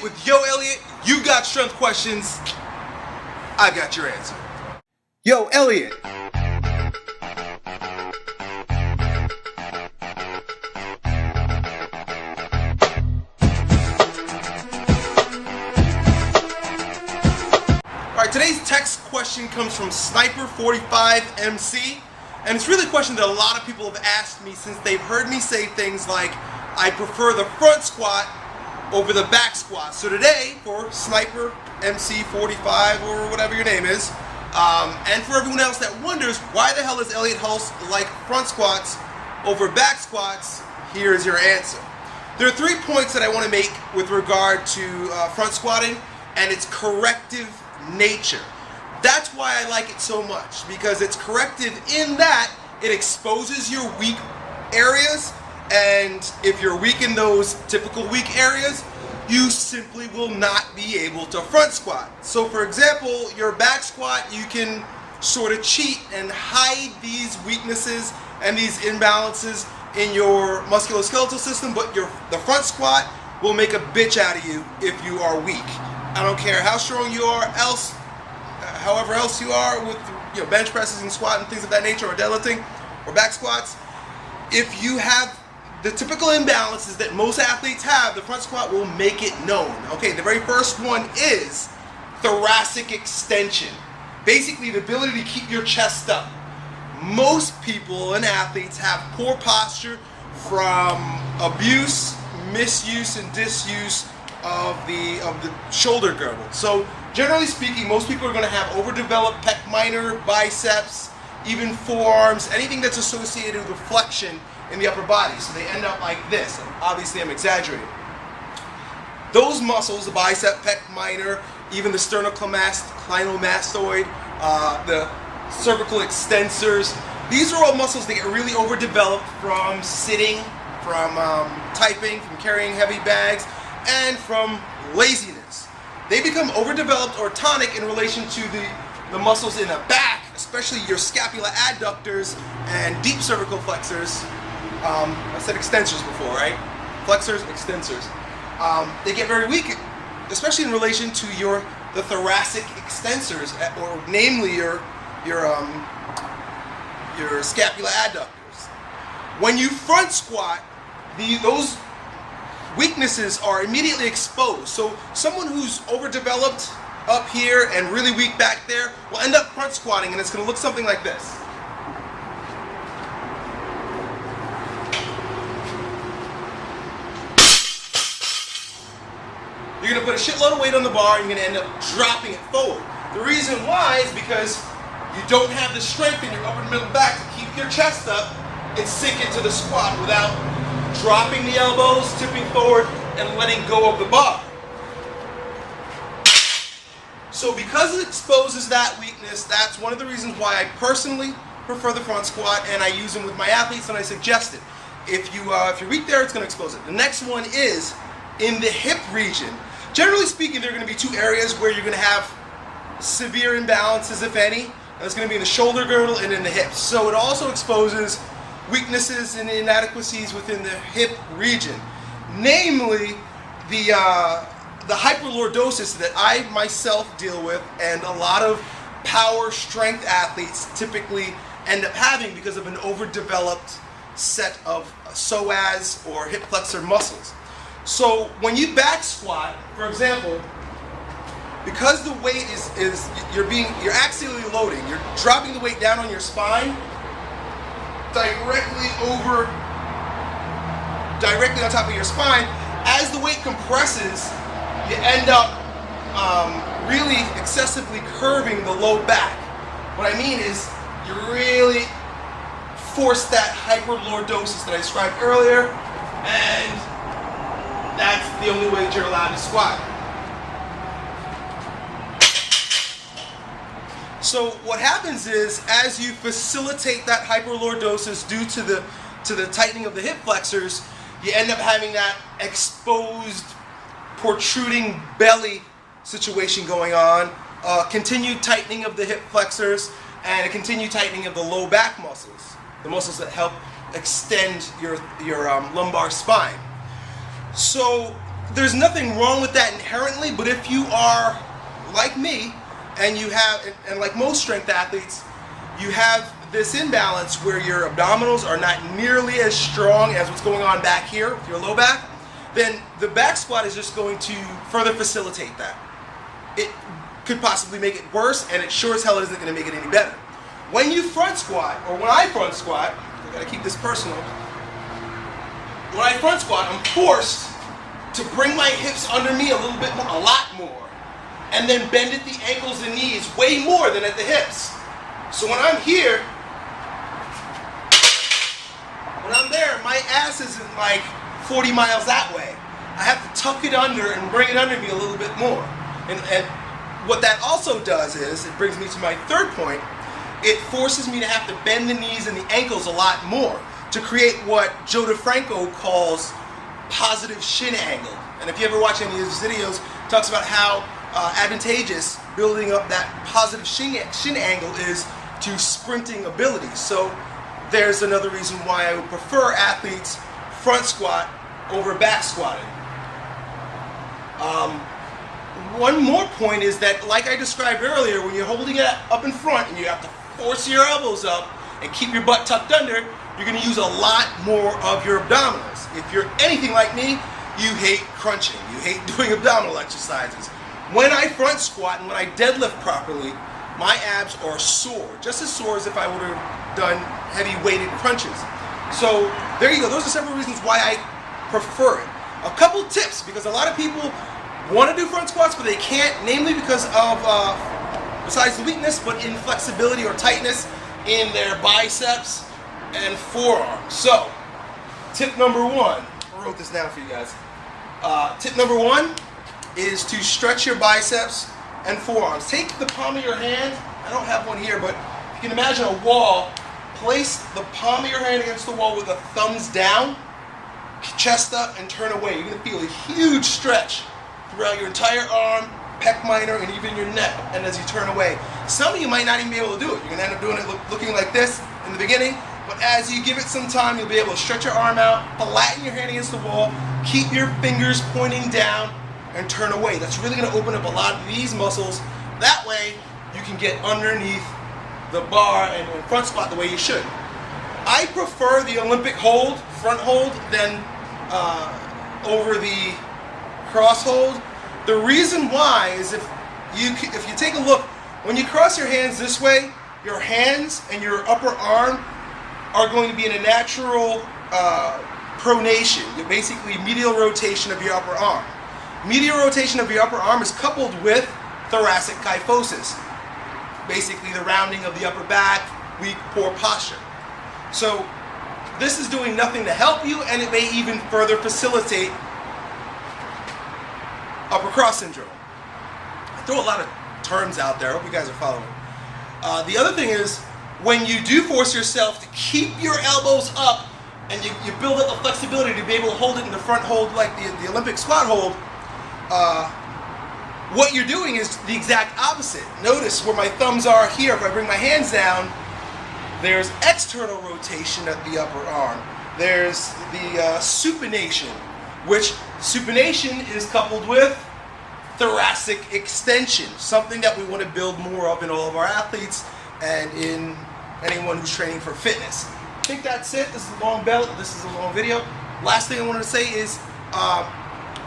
Elliot with Yo Elliot. You got strength questions, I got your answer. Yo Elliot. Alright, today's text question comes from Sniper45MC, and it's really a question that a lot of people have asked me since they've heard me say things like, I prefer the front squat over the back squat. So today, for Sniper MC45 or whatever your name is, and for everyone else that wonders why the hell does Elliot Hulse like front squats over back squats, here's your answer. There are 3 points that I want to make with regard to front squatting and its corrective nature. That's why I like it so much, because it's corrective in that it exposes your weak areas. And if you're weak in those typical weak areas, you simply will not be able to front squat. So for example, your back squat, you can sort of cheat and hide these weaknesses and these imbalances in your musculoskeletal system, but the front squat will make a bitch out of you if you are weak. I don't care how strong you are, however else you are with bench presses and squat and things of that nature, or deadlifting or back squats. If you have the typical imbalances that most athletes have, the front squat will make it known. Okay, the very first one is thoracic extension. Basically, the ability to keep your chest up. Most people and athletes have poor posture from abuse, misuse, and disuse of the shoulder girdle. So generally speaking, most people are going to have overdeveloped pec minor, biceps, even forearms, anything that's associated with flexion in the upper body. So they end up like this. Obviously, I'm exaggerating. Those muscles, the bicep, pec minor, even the sternocleidomastoid, the cervical extensors, these are all muscles that get really overdeveloped from sitting, from typing, from carrying heavy bags, and from laziness. They become overdeveloped or tonic in relation to the muscles in the back, especially your scapula adductors and deep cervical flexors. I said extensors before, right? Flexors, extensors. They get very weak, especially in relation to the thoracic extensors, or namely your scapula adductors. When you front squat, those weaknesses are immediately exposed. So someone who's overdeveloped up here and really weak back there will end up front squatting, and it's going to look something like this. You're going to put a shitload of weight on the bar and you're going to end up dropping it forward. The reason why is because you don't have the strength in your upper and middle back to keep your chest up and sink into the squat without dropping the elbows, tipping forward, and letting go of the bar. So because it exposes that weakness, that's one of the reasons why I personally prefer the front squat, and I use them with my athletes and I suggest it. If you're weak there, it's going to expose it. The next one is in the hip region. Generally speaking, there are going to be 2 areas where you're going to have severe imbalances, if any. And it's going to be in the shoulder girdle and in the hips. So it also exposes weaknesses and inadequacies within the hip region. Namely, the hyperlordosis that I myself deal with and a lot of power strength athletes typically end up having because of an overdeveloped set of psoas or hip flexor muscles. So when you back squat, for example, because the weight is you're axially loading, you're dropping the weight down on your spine directly on top of your spine. As the weight compresses, you end up really excessively curving the low back. What I mean is you really force that hyperlordosis that I described earlier, and that's the only way that you're allowed to squat. So what happens is, as you facilitate that hyperlordosis due to the tightening of the hip flexors, you end up having that exposed, protruding belly situation going on, continued tightening of the hip flexors, and a continued tightening of the low back muscles, the muscles that help extend your lumbar spine. So there's nothing wrong with that inherently, but if you are like me, and you have, and like most strength athletes, you have this imbalance where your abdominals are not nearly as strong as what's going on back here with your low back, then the back squat is just going to further facilitate that. It could possibly make it worse, and it sure as hell isn't going to make it any better. When you front squat, or when I front squat, I gotta keep this personal. When I front squat, I'm forced to bring my hips under me a little bit more, a lot more, and then bend at the ankles and knees way more than at the hips. So when I'm here, when I'm there, my ass isn't like 40 miles that way. I have to tuck it under and bring it under me a little bit more. And what that also does is, it brings me to my third point, it forces me to have to bend the knees and the ankles a lot more to create what Joe DeFranco calls positive shin angle. And if you ever watch any of his videos, he talks about how advantageous building up that positive shin angle is to sprinting abilities. So there's another reason why I would prefer athletes front squat over back squatting. One more point is that, like I described earlier, when you're holding it up in front and you have to force your elbows up and keep your butt tucked under, you're going to use a lot more of your abdominals. If you're anything like me, you hate crunching. You hate doing abdominal exercises. When I front squat and when I deadlift properly, my abs are sore, just as sore as if I would have done heavy weighted crunches. So there you go. Those are several reasons why I prefer it. A couple tips, because a lot of people want to do front squats, but they can't, namely because of, besides the weakness, but inflexibility or tightness in their biceps and forearms. So, tip number one, I wrote this down for you guys. Tip number one is to stretch your biceps and forearms. Take the palm of your hand, I don't have one here, but you can imagine a wall, place the palm of your hand against the wall with the thumbs down, chest up, and turn away. You're going to feel a huge stretch throughout your entire arm, pec minor, and even your neck, and as you turn away. Some of you might not even be able to do it. You're going to end up doing it looking like this in the beginning, but as you give it some time, you'll be able to stretch your arm out, flatten your hand against the wall, keep your fingers pointing down, and turn away. That's really going to open up a lot of these muscles. That way, you can get underneath the bar and front squat the way you should. I prefer the Olympic hold, front hold, than over the cross hold. The reason why is if you take a look, when you cross your hands this way, your hands and your upper arm are going to be in a natural pronation. You're basically medial rotation of your upper arm. Medial rotation of your upper arm is coupled with thoracic kyphosis, basically the rounding of the upper back, weak, poor posture. So this is doing nothing to help you, and it may even further facilitate upper cross syndrome. I throw a lot of terms out there. I hope you guys are following. The other thing is, when you do force yourself to keep your elbows up and you build up the flexibility to be able to hold it in the front hold like the Olympic squat hold, what you're doing is the exact opposite. Notice where my thumbs are here. If I bring my hands down, there's external rotation at the upper arm. There's the supination, which supination is coupled with thoracic extension, something that we want to build more of in all of our athletes and in anyone who's training for fitness. I think that's it. This is a long belt. This is a long video. Last thing I wanted to say is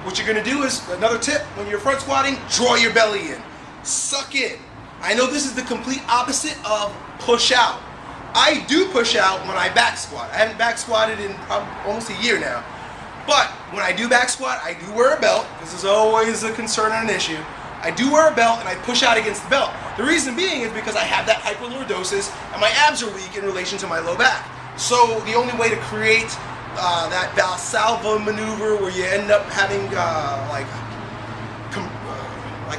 what you're going to do is, another tip, when you're front squatting, draw your belly in. Suck in. I know this is the complete opposite of push out. I do push out when I back squat. I haven't back squatted in almost a year now. But when I do back squat, I do wear a belt. This is always a concern and an issue. I do wear a belt and I push out against the belt. The reason being is because I have that hyperlordosis and my abs are weak in relation to my low back. So the only way to create that Valsalva maneuver where you end up having like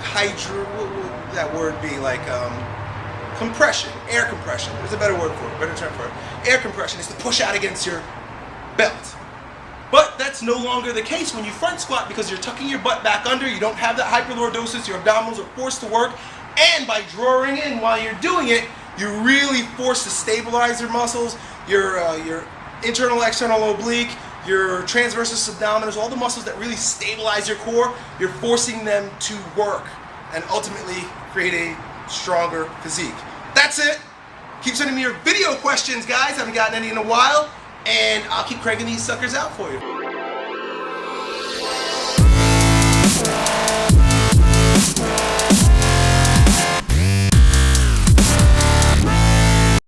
hydro, what would that word be? Like compression, air compression. There's a better word for it, better term for it. Air compression is to push out against your belt. But that's no longer the case when you front squat, because you're tucking your butt back under, you don't have that hyperlordosis, your abdominals are forced to work, and by drawing in while you're doing it, you're really forced to stabilize your muscles, your internal, external oblique, your transversus abdominis, all the muscles that really stabilize your core, you're forcing them to work and ultimately create a stronger physique. That's it. Keep sending me your video questions, guys. I haven't gotten any in a while, and I'll keep cranking these suckers out for you.